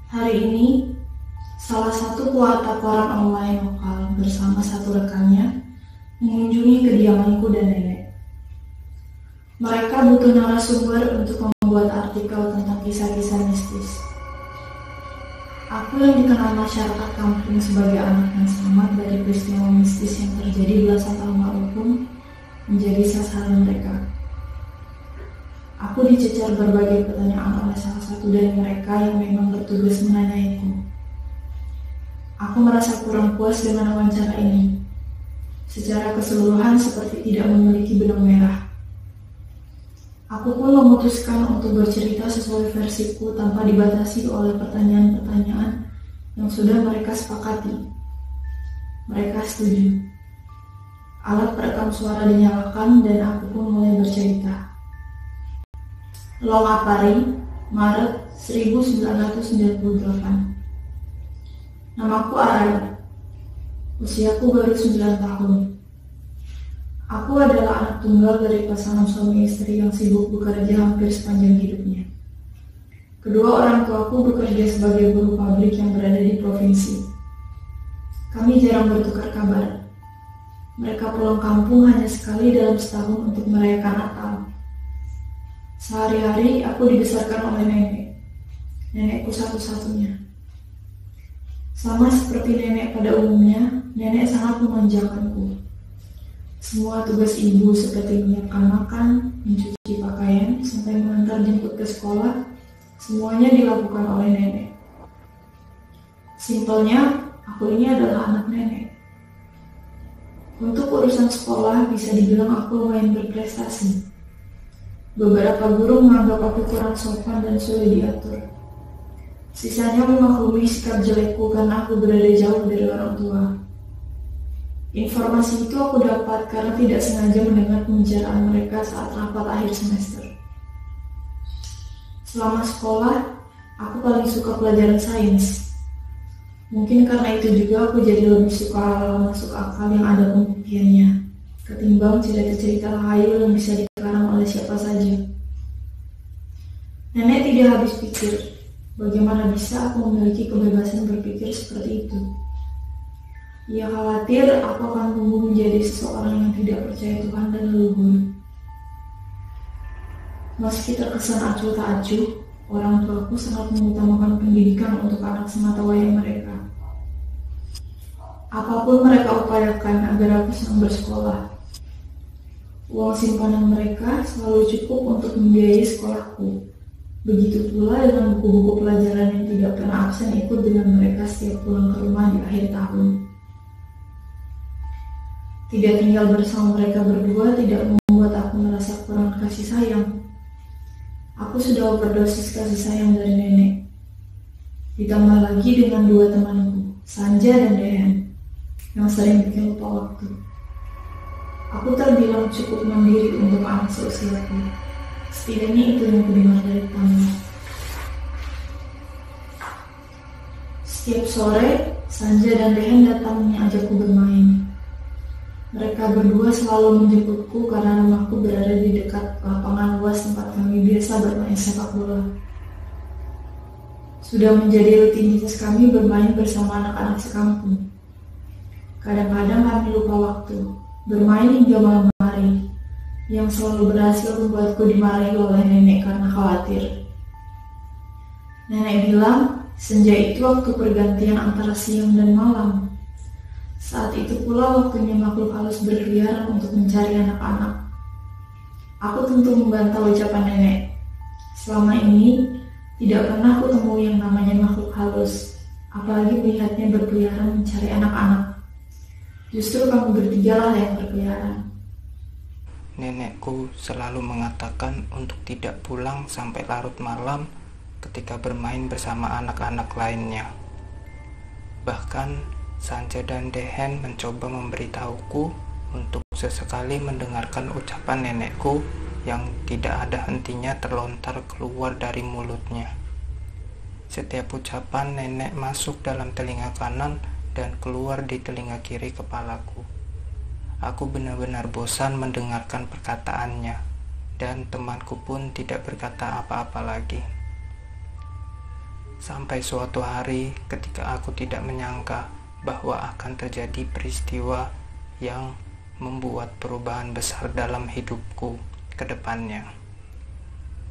Hari ini, salah satu pewarta koran online lokal bersama satu rekannya mengunjungi kediamanku dan nenek. Mereka butuh narasumber untuk membuat artikel tentang kisah-kisah mistis. Aku yang dikenal masyarakat kampung sebagai anak yang selamat dari peristiwa mistis yang terjadi belasan tahun lalu pun menjadi sasaran mereka. Aku dicecar berbagai pertanyaan oleh salah satu dari mereka yang memang bertugas menanyaiku. Aku merasa kurang puas dengan wawancara ini. Secara keseluruhan seperti tidak memiliki benang merah. Aku pun memutuskan untuk bercerita sesuai versiku tanpa dibatasi oleh pertanyaan-pertanyaan yang sudah mereka sepakati. Mereka setuju. Alat perekam suara dinyalakan dan aku pun mulai bercerita. Longapari, Maret 1998. Namaku Arai. Usiaku baru 9 tahun. Aku adalah anak tunggal dari pasangan suami istri yang sibuk bekerja hampir sepanjang hidupnya. Kedua orang tuaku bekerja sebagai buruh pabrik yang berada di provinsi. Kami jarang bertukar kabar. Mereka pulang kampung hanya sekali dalam setahun untuk merayakan Natal. Sehari-hari aku dibesarkan oleh nenek. Nenekku satu-satunya. Sama seperti nenek pada umumnya, nenek sangat memanjakanku. Semua tugas ibu seperti menyiapkan makan, mencuci pakaian, sampai mengantar jemput ke sekolah, semuanya dilakukan oleh nenek. Simpelnya, aku ini adalah anak nenek. Untuk urusan sekolah, bisa dibilang aku lumayan berprestasi. Beberapa guru menganggap aku kurang sopan dan sulit diatur. Sisanya memaklumi sikap jelekku karena aku berada jauh dari orang tua. Informasi itu aku dapat karena tidak sengaja mendengar pembicaraan mereka saat rapat akhir semester. Selama sekolah, aku paling suka pelajaran sains. Mungkin karena itu juga aku jadi lebih suka hal-hal masuk akal yang ada pembuktiannya, ketimbang cerita-cerita hayal yang bisa dikarang oleh siapa saja. Nenek tidak habis pikir, bagaimana bisa aku memiliki kebebasan berpikir seperti itu. Ia khawatir aku akan tumbuh menjadi seseorang yang tidak percaya Tuhan dan leluhur. Meski terkesan acuh tak acuh, orang tuaku sangat mengutamakan pendidikan untuk anak sematawayang mereka. Apapun mereka upayakan agar aku senang bersekolah. Uang simpanan mereka selalu cukup untuk membiayai sekolahku. Begitu pula dengan buku-buku pelajaran yang tidak pernah absen ikut dengan mereka setiap pulang ke rumah di akhir tahun. Tidak tinggal bersama mereka berdua tidak membuat aku merasa kurang kasih sayang. Aku sudah overdosis kasih sayang dari nenek. Ditambah lagi dengan dua temanku, Sanja dan Dehan, yang sering bikin lupa waktu. Aku terbilang cukup mandiri untuk anak seusiaku. Setidaknya itu yang kudengar dari tamu. Setiap sore, Sanja dan Dehan datang mengajakku bermain. Mereka berdua selalu menjemputku karena rumahku berada di dekat lapangan luas tempat kami biasa bermain sepak bola. Sudah menjadi rutinitas kami bermain bersama anak-anak sekampung. Kadang-kadang kami lupa waktu, bermain hingga malam hari, yang selalu berhasil membuatku dimarahi oleh nenek karena khawatir. Nenek bilang, senja itu waktu pergantian antara siang dan malam. Saat itu pula waktunya makhluk halus berkeliaran untuk mencari anak-anak. Aku tentu membantah ucapan nenek. Selama ini, tidak pernah aku temui yang namanya makhluk halus, apalagi melihatnya berkeliaran mencari anak-anak. Justru kamu bertiga lah yang berkeliaran. Nenekku selalu mengatakan untuk tidak pulang sampai larut malam ketika bermain bersama anak-anak lainnya. Bahkan Sanja dan Dehen mencoba memberitahuku untuk sesekali mendengarkan ucapan nenekku yang tidak ada hentinya terlontar keluar dari mulutnya. Setiap ucapan nenek masuk dalam telinga kanan dan keluar di telinga kiri kepalaku. Aku benar-benar bosan mendengarkan perkataannya, dan temanku pun tidak berkata apa-apa lagi. Sampai suatu hari ketika aku tidak menyangka bahwa akan terjadi peristiwa yang membuat perubahan besar dalam hidupku ke depannya.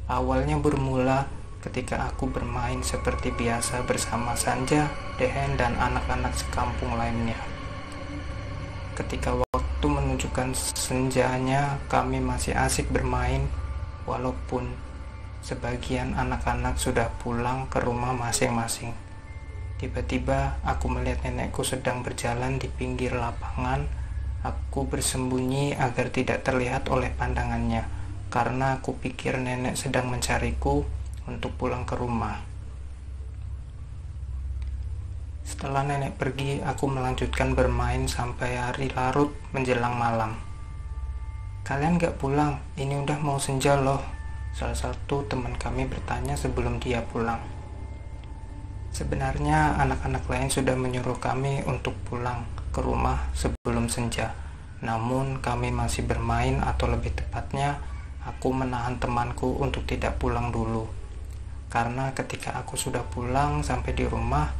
Awalnya bermula ketika aku bermain seperti biasa bersama Sanja, Dehen, dan anak-anak sekampung lainnya. Ketika waktu menunjukkan senjanya, kami masih asik bermain walaupun sebagian anak-anak sudah pulang ke rumah masing-masing. Tiba-tiba aku melihat nenekku sedang berjalan di pinggir lapangan. Aku bersembunyi agar tidak terlihat oleh pandangannya, karena aku pikir nenek sedang mencariku untuk pulang ke rumah. Setelah nenek pergi, aku melanjutkan bermain sampai hari larut menjelang malam. "Kalian gak pulang? Ini udah mau senja loh," salah satu teman kami bertanya sebelum dia pulang. Sebenarnya anak-anak lain sudah menyuruh kami untuk pulang ke rumah sebelum senja. Namun kami masih bermain, atau lebih tepatnya aku menahan temanku untuk tidak pulang dulu. Karena ketika aku sudah pulang sampai di rumah,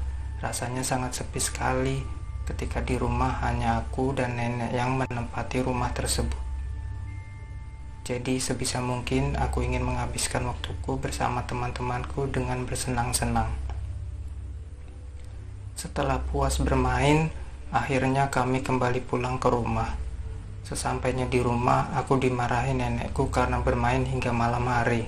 rasanya sangat sepi sekali ketika di rumah hanya aku dan nenek yang menempati rumah tersebut. Jadi sebisa mungkin aku ingin menghabiskan waktuku bersama teman-temanku dengan bersenang-senang. Setelah puas bermain, akhirnya kami kembali pulang ke rumah. Sesampainya di rumah, aku dimarahi nenekku karena bermain hingga malam hari.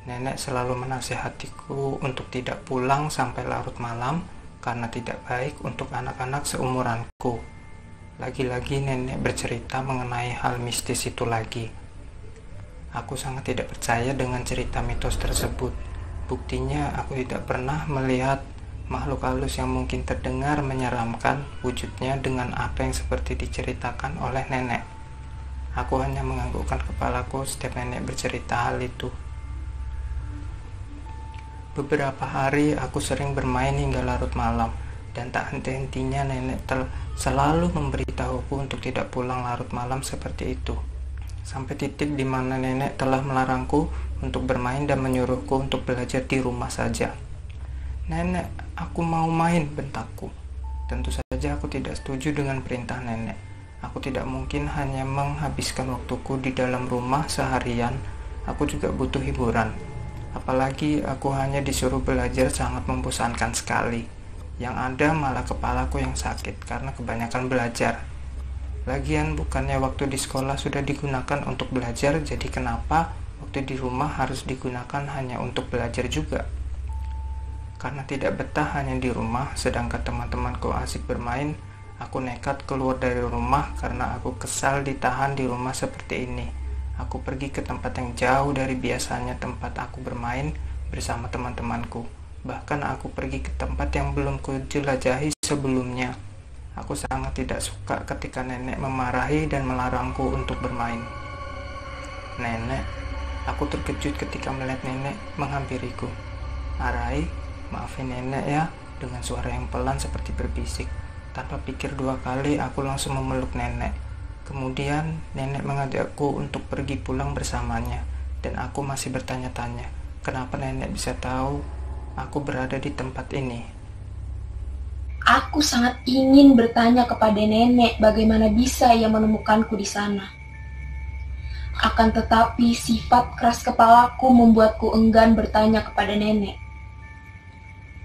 Nenek selalu menasihatiku untuk tidak pulang sampai larut malam karena tidak baik untuk anak-anak seumuranku. Lagi-lagi nenek bercerita mengenai hal mistis itu lagi. Aku sangat tidak percaya dengan cerita mitos tersebut. Buktinya aku tidak pernah melihat makhluk halus yang mungkin terdengar menyeramkan wujudnya dengan apa yang seperti diceritakan oleh nenek. Aku hanya menganggukkan kepalaku setiap nenek bercerita hal itu. Beberapa hari aku sering bermain hingga larut malam, dan tak henti-hentinya nenek selalu memberitahuku untuk tidak pulang larut malam seperti itu. Sampai titik di mana nenek telah melarangku untuk bermain dan menyuruhku untuk belajar di rumah saja. "Nenek, aku mau main," bentakku. Tentu saja aku tidak setuju dengan perintah nenek. Aku tidak mungkin hanya menghabiskan waktuku di dalam rumah seharian. Aku juga butuh hiburan. Apalagi aku hanya disuruh belajar sangat membosankan sekali. Yang ada malah kepalaku yang sakit karena kebanyakan belajar. Lagian bukannya waktu di sekolah sudah digunakan untuk belajar, jadi kenapa waktu di rumah harus digunakan hanya untuk belajar juga? Karena tidak betah hanya di rumah, sedangkan teman-temanku asik bermain, aku nekat keluar dari rumah karena aku kesal ditahan di rumah seperti ini. Aku pergi ke tempat yang jauh dari biasanya tempat aku bermain bersama teman-temanku. Bahkan aku pergi ke tempat yang belum kujelajahi sebelumnya. Aku sangat tidak suka ketika nenek memarahi dan melarangku untuk bermain. "Nenek," aku terkejut ketika melihat nenek menghampiriku. "Arai, maafin nenek ya," dengan suara yang pelan seperti berbisik. Tanpa pikir dua kali, aku langsung memeluk nenek. Kemudian nenek mengajakku untuk pergi pulang bersamanya, dan aku masih bertanya-tanya, kenapa nenek bisa tahu aku berada di tempat ini. Aku sangat ingin bertanya kepada nenek bagaimana bisa ia menemukanku di sana. Akan tetapi sifat keras kepalaku membuatku enggan bertanya kepada nenek.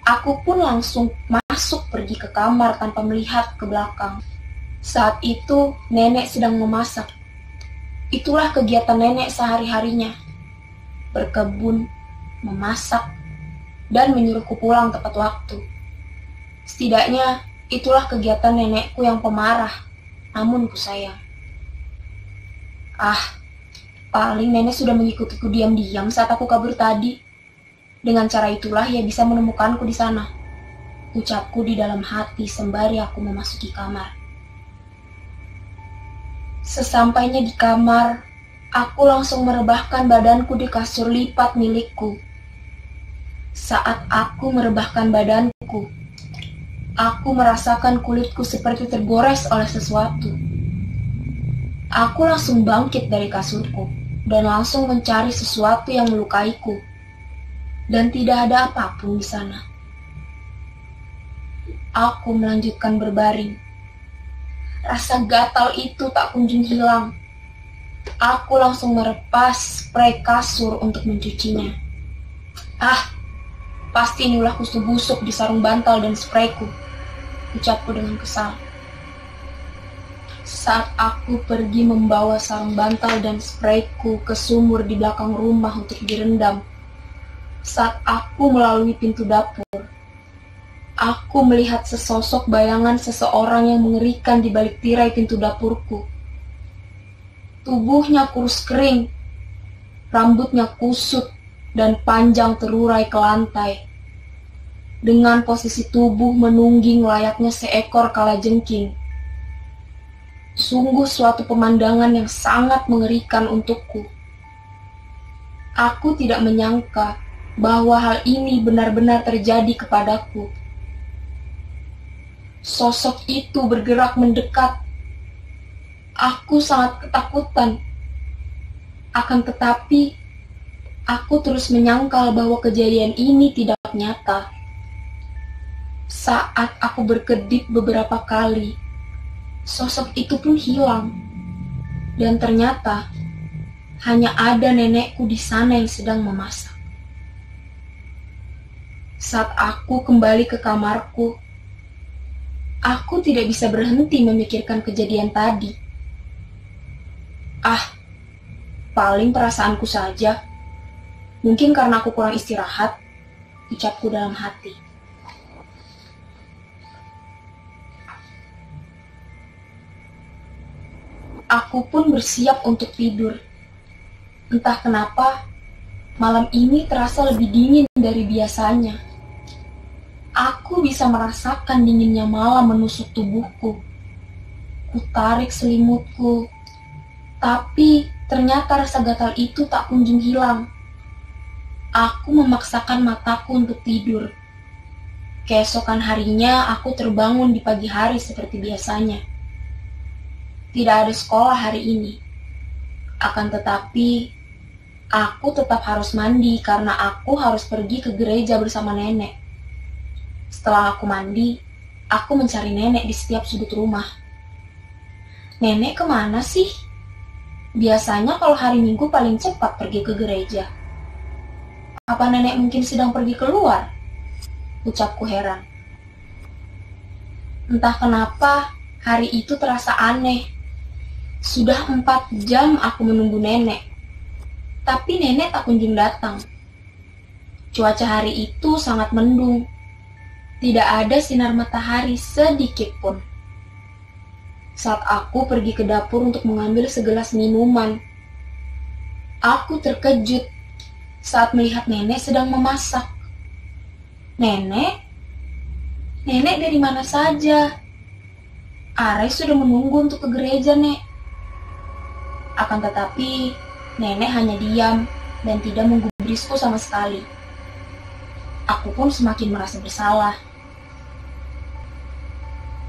Aku pun langsung masuk pergi ke kamar tanpa melihat ke belakang. Saat itu nenek sedang memasak. Itulah kegiatan nenek sehari-harinya. Berkebun, memasak, dan menyuruhku pulang tepat waktu. Setidaknya itulah kegiatan nenekku yang pemarah, namun ku sayang. Paling nenek sudah mengikutiku diam-diam saat aku kabur tadi. Dengan cara itulah ia bisa menemukanku di sana. Ucapku di dalam hati sembari aku memasuki kamar. Sesampainya di kamar, aku langsung merebahkan badanku di kasur lipat milikku. Saat aku merebahkan badanku, aku merasakan kulitku seperti tergores oleh sesuatu. Aku langsung bangkit dari kasurku dan langsung mencari sesuatu yang melukaiku. dan tidak ada apapun di sana. Aku melanjutkan berbaring. Rasa gatal itu tak kunjung hilang. Aku langsung merepas spray kasur untuk mencucinya. Pasti ini ulah kustu busuk di sarung bantal dan sprayku, ucapku dengan kesal. Saat aku pergi membawa sarung bantal dan sprayku ke sumur di belakang rumah untuk direndam, saat aku melalui pintu dapur, aku melihat sesosok bayangan seseorang yang mengerikan di balik tirai pintu dapurku. Tubuhnya kurus kering, rambutnya kusut dan panjang terurai ke lantai, dengan posisi tubuh menungging layaknya seekor kalajengking. Sungguh suatu pemandangan yang sangat mengerikan untukku. Aku tidak menyangka bahwa hal ini benar-benar terjadi kepadaku. Sosok itu bergerak mendekat. Aku sangat ketakutan. Akan tetapi, aku terus menyangkal bahwa kejadian ini tidak nyata. Saat aku berkedip beberapa kali, sosok itu pun hilang. Dan ternyata, hanya ada nenekku di sana yang sedang memasak. Saat aku kembali ke kamarku, aku tidak bisa berhenti memikirkan kejadian tadi. Paling perasaanku saja. Mungkin karena aku kurang istirahat, ucapku dalam hati. Aku pun bersiap untuk tidur. Entah kenapa, malam ini terasa lebih dingin dari biasanya. Aku bisa merasakan dinginnya malam menusuk tubuhku. Kutarik selimutku, tapi ternyata rasa gatal itu tak kunjung hilang. Aku memaksakan mataku untuk tidur. Keesokan harinya aku terbangun di pagi hari seperti biasanya. Tidak ada sekolah hari ini. Akan tetapi, aku tetap harus mandi karena aku harus pergi ke gereja bersama nenek. Setelah aku mandi, aku mencari nenek di setiap sudut rumah. Nenek kemana sih? Biasanya kalau hari Minggu paling cepat pergi ke gereja. Apa nenek mungkin sedang pergi keluar? Ucapku heran. Entah kenapa, hari itu terasa aneh. Sudah 4 jam aku menunggu nenek. Tapi nenek tak kunjung datang. Cuaca hari itu sangat mendung. Tidak ada sinar matahari sedikit pun. Saat aku pergi ke dapur untuk mengambil segelas minuman, aku terkejut saat melihat nenek sedang memasak. Nenek? Nenek dari mana saja? Arai sudah menunggu untuk ke gereja, Nek. Akan tetapi, nenek hanya diam dan tidak menggubrisku sama sekali. Aku pun semakin merasa bersalah.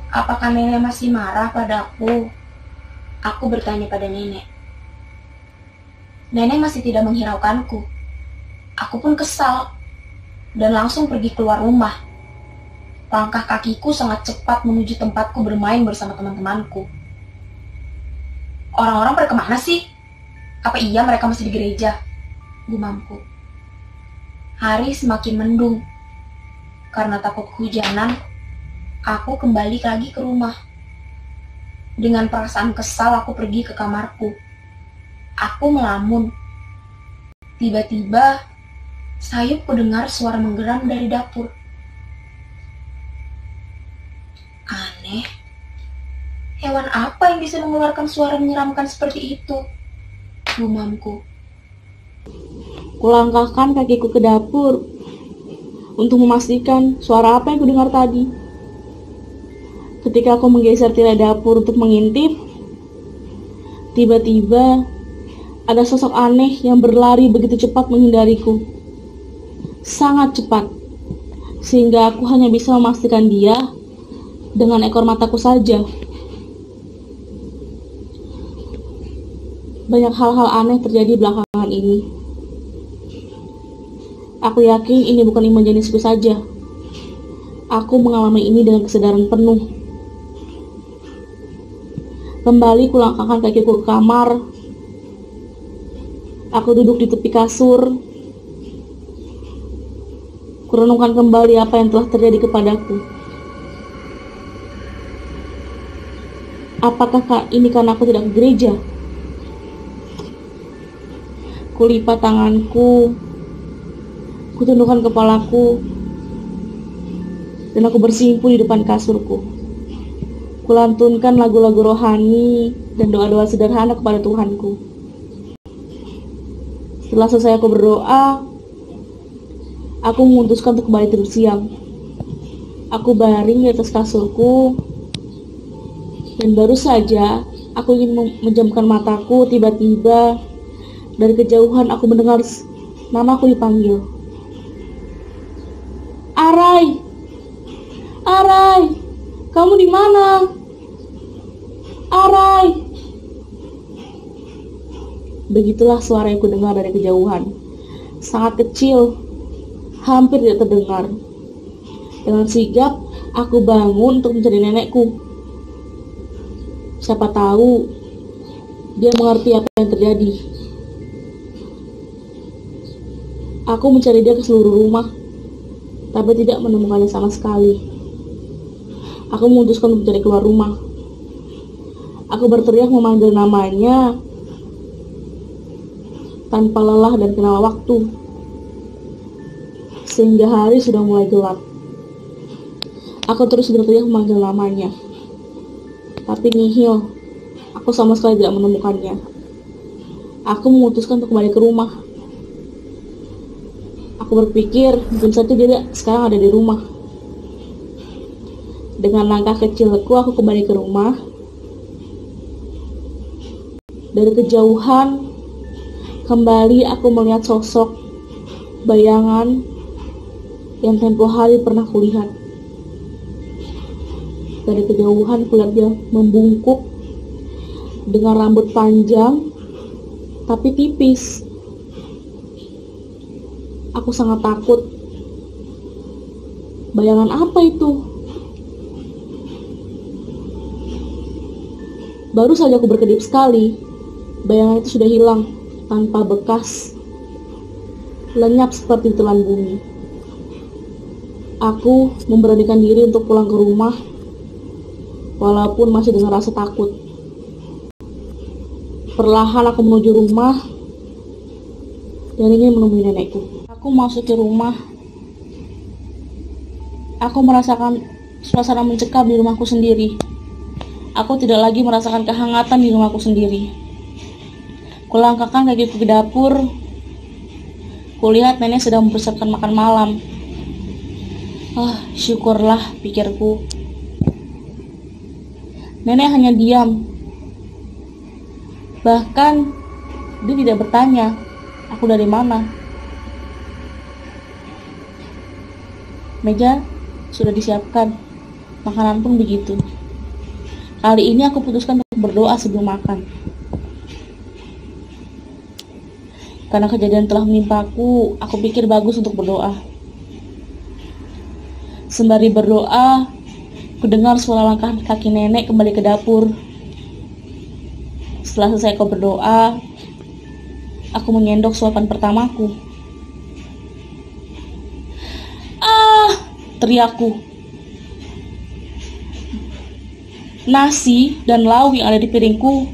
Apakah nenek masih marah padaku? Aku bertanya pada nenek. Nenek masih tidak menghiraukanku. Aku pun kesal dan langsung pergi keluar rumah. Langkah kakiku sangat cepat menuju tempatku bermain bersama teman-temanku. Orang-orang pada kemana sih? Apa iya mereka masih di gereja? Gumamku. Hari semakin mendung. Karena takut kehujanan, aku kembali lagi ke rumah. Dengan perasaan kesal aku pergi ke kamarku. Aku melamun. Tiba-tiba, sayupku dengar suara menggeram dari dapur. Aneh. Hewan apa yang bisa mengeluarkan suara menyeramkan seperti itu? Gumamku. Kulangkahkan kakiku ke dapur untuk memastikan suara apa yang kudengar tadi. Ketika aku menggeser tirai dapur untuk mengintip, tiba-tiba ada sosok aneh yang berlari begitu cepat menghindariku. Sangat cepat, sehingga aku hanya bisa memastikan dia dengan ekor mataku saja. Banyak hal-hal aneh terjadi belakangan ini. Aku yakin ini bukan imajinasiku saja. Aku mengalami ini dengan kesadaran penuh. Kembali kulangkahkan kakiku ke kamar. Aku duduk di tepi kasur. Kurenungkan kembali apa yang telah terjadi kepadaku. Apakah ini karena aku tidak ke gereja? Kulipat tanganku, kutundukkan kepalaku, dan aku bersimpu di depan kasurku. Kulantunkan lagu-lagu rohani dan doa-doa sederhana kepada Tuhanku. Setelah selesai aku berdoa, aku memutuskan untuk kembali tidur siang. Aku baring di atas kasurku, dan baru saja aku ingin menjamkan mataku, tiba-tiba dari kejauhan aku mendengar namaku dipanggil. Arai! Arai! Kamu di mana? Arai! Begitulah suara yang kudengar dari kejauhan. Sangat kecil, hampir tidak terdengar. Dengan sigap, aku bangun untuk mencari nenekku. Siapa tahu dia mengerti apa yang terjadi. Aku mencari dia ke seluruh rumah, tapi tidak menemukannya sama sekali. Aku memutuskan untuk mencari keluar rumah. Aku berteriak memanggil namanya tanpa lelah dan kenal waktu, sehingga hari sudah mulai gelap. Aku terus berteriak memanggil namanya, tapi nihil. Aku sama sekali tidak menemukannya. Aku memutuskan untuk kembali ke rumah. Aku berpikir mungkin saja dia sekarang ada di rumah. Dengan langkah kecilku, aku kembali ke rumah. Dari kejauhan, kembali aku melihat sosok bayangan yang tempo hari pernah kulihat. Dari kejauhan, kulihat dia membungkuk dengan rambut panjang tapi tipis. Aku sangat takut. Bayangan apa itu? Baru saja aku berkedip sekali, bayangan itu sudah hilang tanpa bekas, lenyap seperti ditelan bumi. Aku memberanikan diri untuk pulang ke rumah, walaupun masih dengan rasa takut. Perlahan aku menuju rumah dan ingin menemui nenekku. Aku masuk ke rumah. Aku merasakan suasana mencekam di rumahku sendiri. Aku tidak lagi merasakan kehangatan di rumahku sendiri. Kulangkahkan kakiku ke dapur. Kulihat nenek sedang mempersiapkan makan malam. Syukurlah, pikirku. Nenek hanya diam. Bahkan dia tidak bertanya aku dari mana. Meja sudah disiapkan, makanan pun begitu. Kali ini aku putuskan untuk berdoa sebelum makan. Karena kejadian telah menimpaku, aku pikir bagus untuk berdoa. Sembari berdoa, kudengar suara langkah kaki nenek kembali ke dapur. Setelah selesai aku berdoa, aku menyendok suapan pertamaku. Teriakku. Nasi dan lauk yang ada di piringku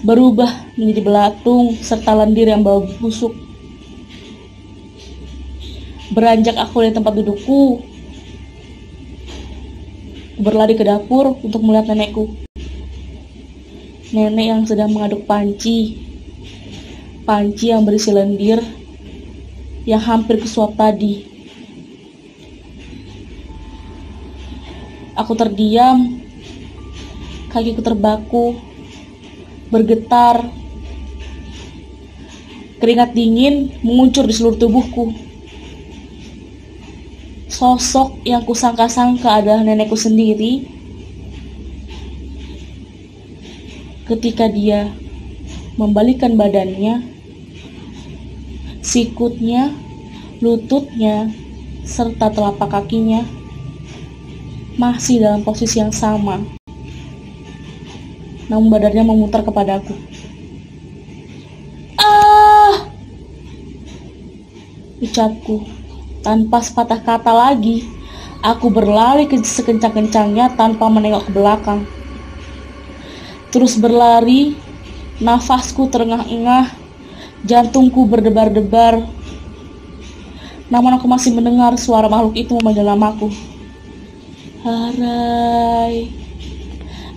berubah menjadi belatung serta lendir yang bau busuk. Beranjak aku dari tempat dudukku, berlari ke dapur untuk melihat nenekku. Nenek yang sedang mengaduk panci yang berisi lendir yang hampir kesuap tadi. Aku terdiam, kakiku terbaku, bergetar, keringat dingin menguncur di seluruh tubuhku. Sosok yang kusangka-sangka adalah nenekku sendiri, ketika dia membalikkan badannya, sikutnya Lututnya serta telapak kakinya masih dalam posisi yang sama, namun badannya memutar kepadaku. "Ah!" ucapku. Tanpa sepatah kata lagi, aku berlari sekencang-kencangnya tanpa menengok ke belakang. Terus berlari, nafasku terengah-engah, jantungku berdebar-debar. Namun aku masih mendengar suara makhluk itu memanggil namaku. "Arai,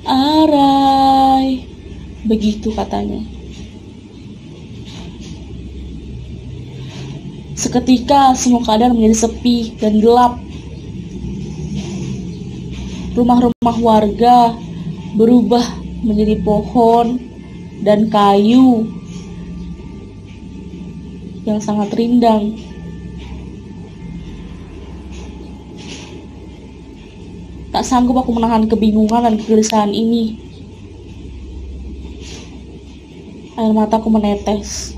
Arai," begitu katanya. Seketika semua keadaan menjadi sepi dan gelap. Rumah-rumah warga berubah menjadi pohon dan kayu yang sangat rindang. Tak sanggup aku menahan kebingungan dan kegelisahan ini. Air mataku menetes.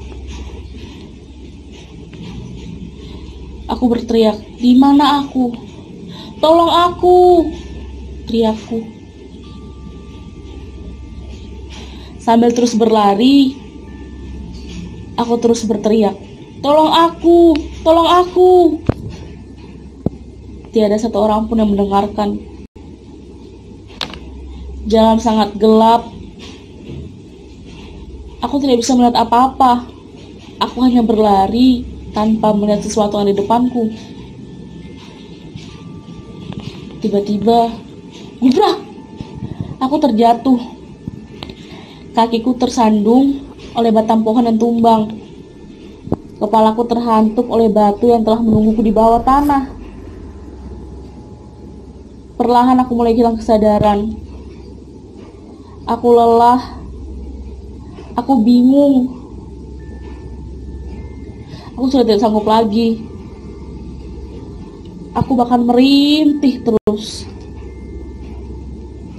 Aku berteriak, "Di mana aku? Tolong aku!" teriakku. Sambil terus berlari, aku terus berteriak, "Tolong aku! Tolong aku!" Tiada satu orang pun yang mendengarkan. Jalan sangat gelap. Aku tidak bisa melihat apa-apa. Aku hanya berlari tanpa melihat sesuatu yang di depanku. Tiba-tiba, gubrak! Aku terjatuh. Kakiku tersandung oleh batang pohon yang tumbang. Kepalaku terhantuk oleh batu yang telah menungguku di bawah tanah. Perlahan aku mulai hilang kesadaran. Aku lelah. Aku bingung. Aku sudah tidak sanggup lagi. Aku bahkan merintih terus.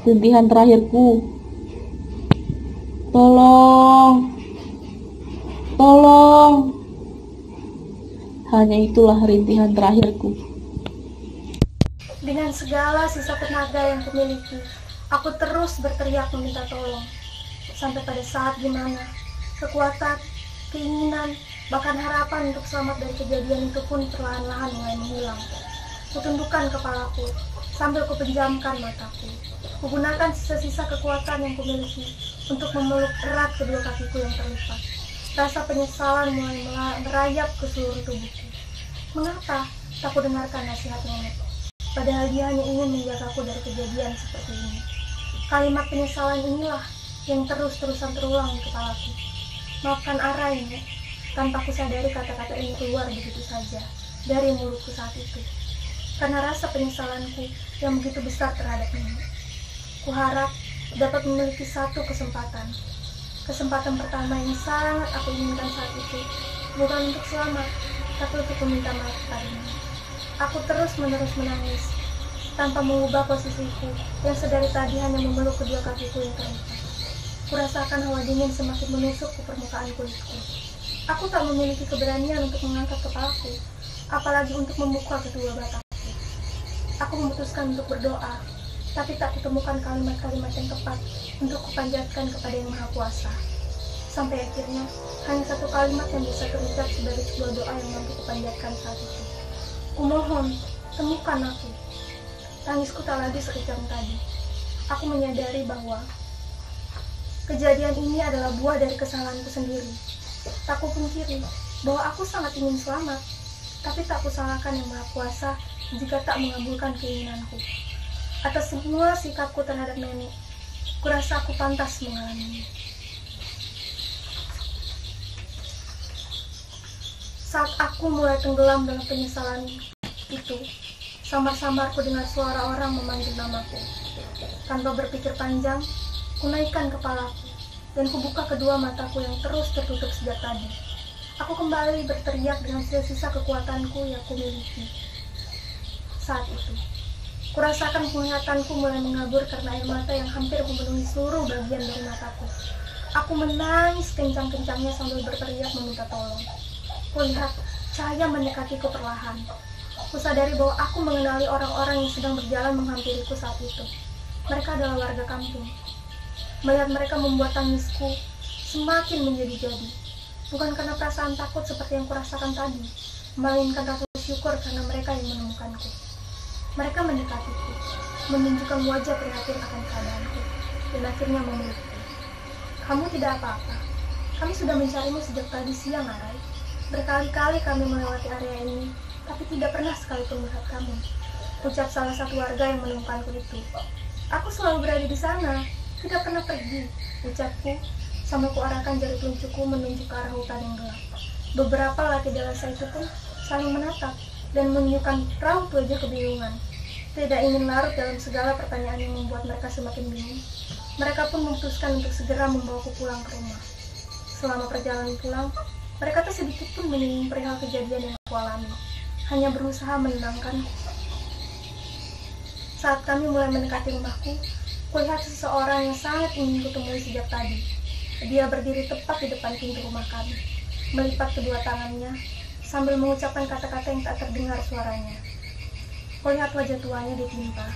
Rintihan terakhirku, "Tolong, tolong." Hanya itulah rintihan terakhirku. Dengan segala sisa tenaga yang kumiliki, aku terus berteriak meminta tolong. Sampai pada saat dimana kekuatan, keinginan, bahkan harapan untuk selamat dari kejadian itu pun perlahan-lahan mulai menghilang. Kutundukkan kepalaku sambil kupejamkan mataku. Kugunakan sisa-sisa kekuatan yang kumiliki untuk memeluk erat kedua kakiku yang terlipat. Rasa penyesalan mulai merayap ke seluruh tubuhku. Mengapa tak kudengarkan nasihat nenek? Padahal dia hanya ingin menjagaku dari kejadian seperti ini. Kalimat penyesalan inilah yang terus-terusan terulang di kepalaku. "Maafkan Arai, Nek." Tanpa kusadari kata-kata ini keluar begitu saja dari mulutku saat itu. Karena rasa penyesalanku yang begitu besar terhadap nenek. Kuharap dapat memiliki satu kesempatan. Kesempatan pertama yang sangat aku inginkan saat itu, bukan untuk selamat, tapi untuk meminta maaf kepadanya. Aku terus-menerus menangis, tanpa mengubah posisiku yang sedari tadi hanya memeluk kedua kakiku yang terlipat. Kurasakan hawa dingin semakin menusuk ke permukaan kulitku. Aku tak memiliki keberanian untuk mengangkat kepalaku, apalagi untuk membuka kedua batangku. Aku memutuskan untuk berdoa, tapi tak kutemukan kalimat-kalimat yang tepat untuk kupanjatkan kepada Yang Maha Kuasa. Sampai akhirnya, hanya satu kalimat yang bisa terucap sebagai sebuah doa yang mampu kupanjatkan saat itu. Kumohon, temukan aku. Tangisku tak lagi sekejam tadi. Aku menyadari bahwa kejadian ini adalah buah dari kesalahanku sendiri. Tak kupungkiri bahwa aku sangat ingin selamat, tapi tak kusalahkan Yang Maha Kuasa jika tak mengabulkan keinginanku. Atas semua sikapku terhadap nenek, kurasa aku pantas mengalaminya. Saat aku mulai tenggelam dalam penyesalan itu, samar-samar ku dengar suara orang memanggil namaku. Tanpa berpikir panjang, kunaikkan kepalaku dan kubuka kedua mataku yang terus tertutup sejak tadi. Aku kembali berteriak dengan sisa kekuatanku yang kumiliki. Saat itu, kurasakan penglihatanku mulai mengabur karena air mata yang hampir memenuhi seluruh bagian dari mataku. Aku menangis kencang-kencangnya sambil berteriak meminta tolong. Kulihat cahaya mendekatiku perlahan. Kusadari bahwa aku mengenali orang-orang yang sedang berjalan menghampiriku saat itu. Mereka adalah warga kampung. Melihat mereka membuat tangisku semakin menjadi-jadi. Bukan karena perasaan takut seperti yang kurasakan tadi, melainkan rasa syukur karena mereka yang menemukanku. Mereka mendekatiku, menunjukkan wajah prihatin akan keadaanku, dan akhirnya memelukku. Kamu tidak apa-apa. Kami sudah mencarimu sejak tadi siang, Arai. Berkali-kali kami melewati area ini, tapi tidak pernah sekalipun melihat kamu. Ucap salah satu warga yang menemukanku itu. Aku selalu berada di sana, tidak pernah pergi, ucapku, sambil kuarahkan jari telunjukku menunjuk ke arah hutan yang gelap. Beberapa laki dewasa itu pun saling menatap dan menunjukkan raut wajah kebingungan. Tidak ingin larut dalam segala pertanyaan yang membuat mereka semakin bingung. Mereka pun memutuskan untuk segera membawaku pulang ke rumah. Selama perjalanan pulang, mereka tak sedikit pun menyinggung perihal kejadian yang aku alami. Hanya berusaha menenangkanku. Saat kami mulai mendekati rumahku, kulihat seseorang yang sangat ingin kutemui sejak tadi. Dia berdiri tepat di depan pintu rumah kami, melipat kedua tangannya sambil mengucapkan kata-kata yang tak terdengar suaranya. Kulihat wajah tuanya ditimpa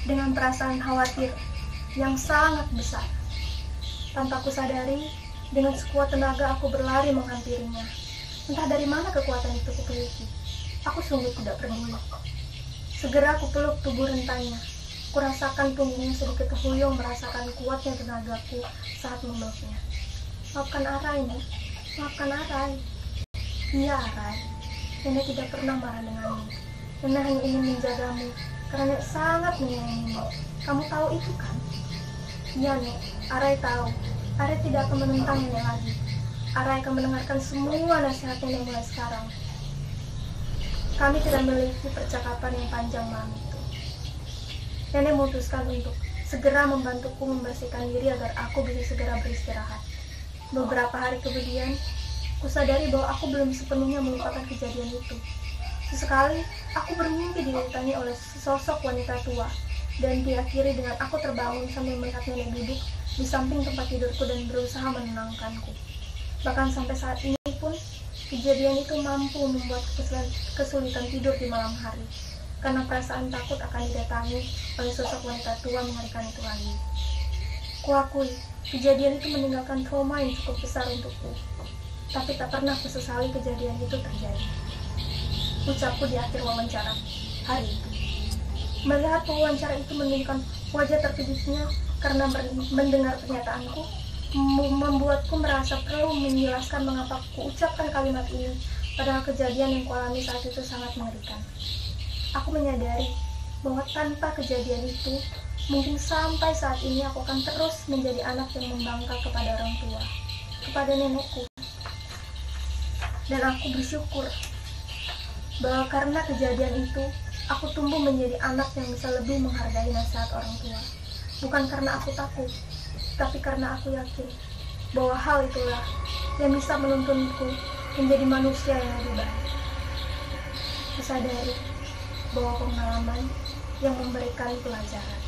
dengan perasaan khawatir yang sangat besar. Tanpa kusadari, dengan sekuat tenaga aku berlari menghampirinya. Entah dari mana kekuatan itu kupiliki. Aku sungguh tidak peduli. Segera aku peluk tubuh rentanya. Kurasakan punggungnya sedikit terhuyung merasakan kuatnya tenagaku saat memeluknya. Maafkan Arai, Nek. Maafkan Arai. Iya, Arai. Nenek tidak pernah marah denganmu. Nenek hanya ingin menjagamu karena Nek sangat menyayangimu. Kamu tahu itu kan? Iya, Nek. Arai tahu. Arai tidak akan menentang Nenek lagi. Arai akan mendengarkan semua nasihat Nenek mulai sekarang. Kami tidak memiliki percakapan yang panjang malam itu. Nenek memutuskan untuk segera membantuku membersihkan diri agar aku bisa segera beristirahat. Beberapa hari kemudian, kusadari bahwa aku belum sepenuhnya melupakan kejadian itu. Sesekali, aku bermimpi didatangi oleh sesosok wanita tua, dan diakhiri dengan aku terbangun sambil melihat nenek duduk di samping tempat tidurku dan berusaha menenangkanku. Bahkan sampai saat ini pun, kejadian itu mampu membuat kesulitan tidur di malam hari, karena perasaan takut akan didatangi oleh sosok wanita tua mengerikan itu lagi. Kuakui, kejadian itu meninggalkan trauma yang cukup besar untukku, tapi tak pernah kusesali kejadian itu terjadi. Ucapku di akhir wawancara hari itu. Melihat wawancara itu menunjukkan wajah terkejutnya karena mendengar pernyataanku, membuatku merasa perlu menjelaskan mengapa kuucapkan kalimat ini, padahal kejadian yang kualami saat itu sangat mengerikan. Aku menyadari bahwa tanpa kejadian itu, mungkin sampai saat ini aku akan terus menjadi anak yang membangkang kepada orang tua, kepada nenekku. Dan aku bersyukur bahwa karena kejadian itu, aku tumbuh menjadi anak yang bisa lebih menghargai nasihat orang tua. Bukan karena aku takut, tapi karena aku yakin bahwa hal itulah yang bisa menuntunku menjadi manusia yang lebih baik. Kusadari bahwa pengalaman yang memberikan pelajaran.